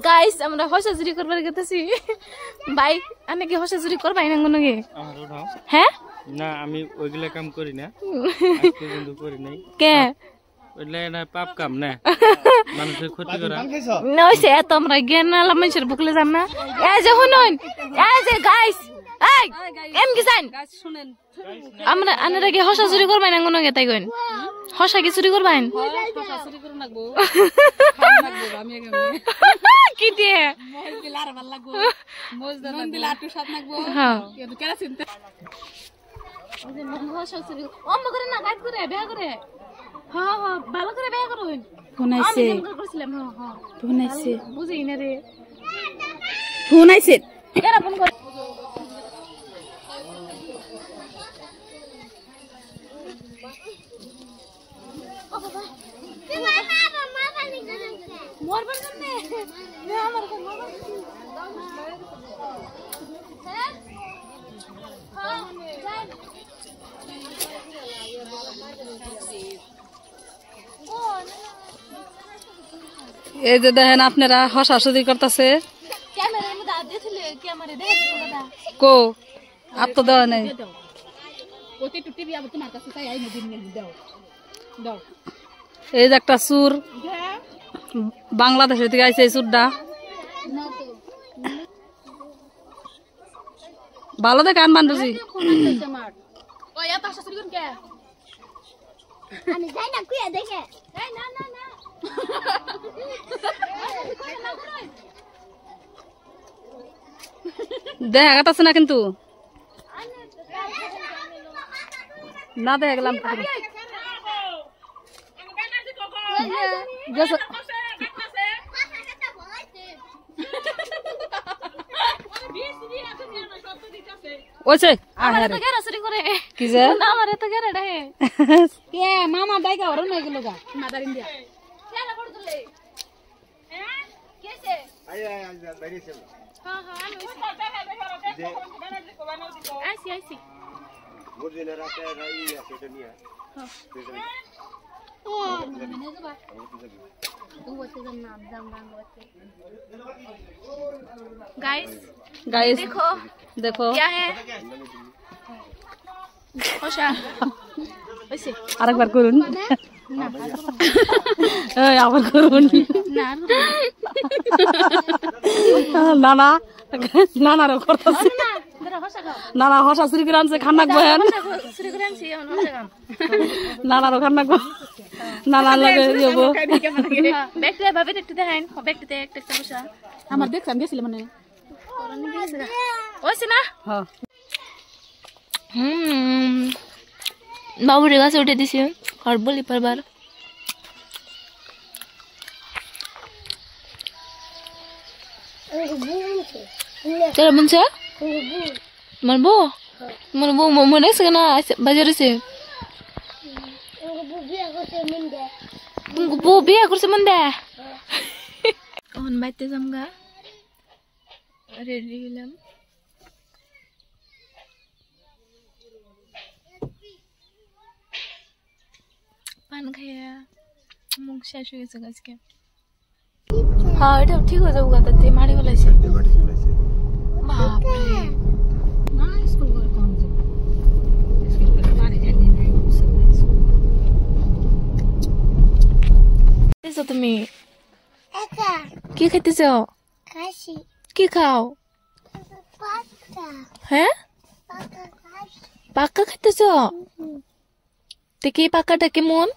guys আমরা হসা চুরি করবার গেতেছি ভাই আমি কি হসা চুরি করবাই না কোনো গে হ্যাঁ না আমি ওইগুলা কাম করি না আজ পর্যন্ত করি নাই কে ওইগুলা না পাপ কাম না মানুষের ক্ষতি করা নইছে তোমরা জ্ঞান না মানুষের বুকলে যান না এই যে শুনুন এই যে গাইস এই এম কি জান গাইস শুনেন আমরা আনারা কি হসা চুরি করবাই না কোনো গে তাই কইন হসা কি চুরি করবাইন হসা চুরি করব লাগবো আমি আগে কি দিয়ে মোজ দিলার ভাল লাগবো মোজ দিলা আটু সাত লাগবো হ্যাঁ এত কেন চিন্তা ওই হসা চুরি অম্ম করে না গাইড করে বিয়া করে হ্যাঁ হ্যাঁ ভালো করে বিয়া করুন ফোনাইছে আমি করছিলাম হ্যাঁ হ্যাঁ ফোনাইছে বুঝি না রে ফোনাইছে কেরা ফোন করে মরবার কেমনে না আমার কোন মরবার হ্যাঁ হ্যাঁ এই যে দেখেন আপনারা হসাহসি করতেছে ক্যামেরার মধ্যে আদে ছিলে ক্যামেরা দেখো দাদা কো আপ তো দেওয়া নাই ওতে টুটি বিয়া তোমার কাছে তাই আই নদী নিয়ে দাও দাও এই যে একটা সুর বাংলাদেশ থেকে আইছে এই সুরটা ভালো দেখে আনবান বুঝি ওই এত আশা চুরি করুন কে আমি যাই না কুয়া দেখে এই না না না দেখা গেছে না কিন্তু না দেখা গেলাম ওইছে আমার তো গেরা চুরি করে কি যে না আমার তো গেরা ডাহে কে মামা দাইগা ওর নই গেল গা মাদার ইন্ডিয়া কেলা পড় দিলে হ্যাঁ কেসে আই বাইরে চল হ্যাঁ হ্যাঁ আমি আইছি বুঝিনা রাতে রাই আছে এটা নিয়া হ্যাঁ ও মানে যাবা गाइस गाइस देखो देखो क्या है होशा वैसे আরেকবার করুন এই আবার করুন না না না না রে করতেছি না না হসা চুরি করে আনছে খান্না বয়ান চুরি করে আনছি হসা গান না না রে খান্না না না লাগে যাবো ব্যাগটা ভাবে একটু দেখাইন ব্যাগটাতে একটা সমস্যা আমার দেখছ আমি গেছিলাম মানে ওইছে না হ্যাঁ বাবুর গাছে উঠে দিছি আর বলি পারবার तेरा मन से मरबो मरबो मने से ना बाजार से वो बिया कर से मन दे on baite zamga ready hilam pan khaya মুখ শেষ হয়ে গেছে আজকে হ্যাঁ এটা ঠিক হয়ে যাবো গাতাতে মারি ফেলাইছে বাপরে না স্কুল করে কোন যাব স্কুল করে পানি জানি নাই এসো তুমি একা কি খাইতেছো খাসি কি খাও পাকা হ্যাঁ পাকা খাইতেছো তে কি পাকাটা কেমন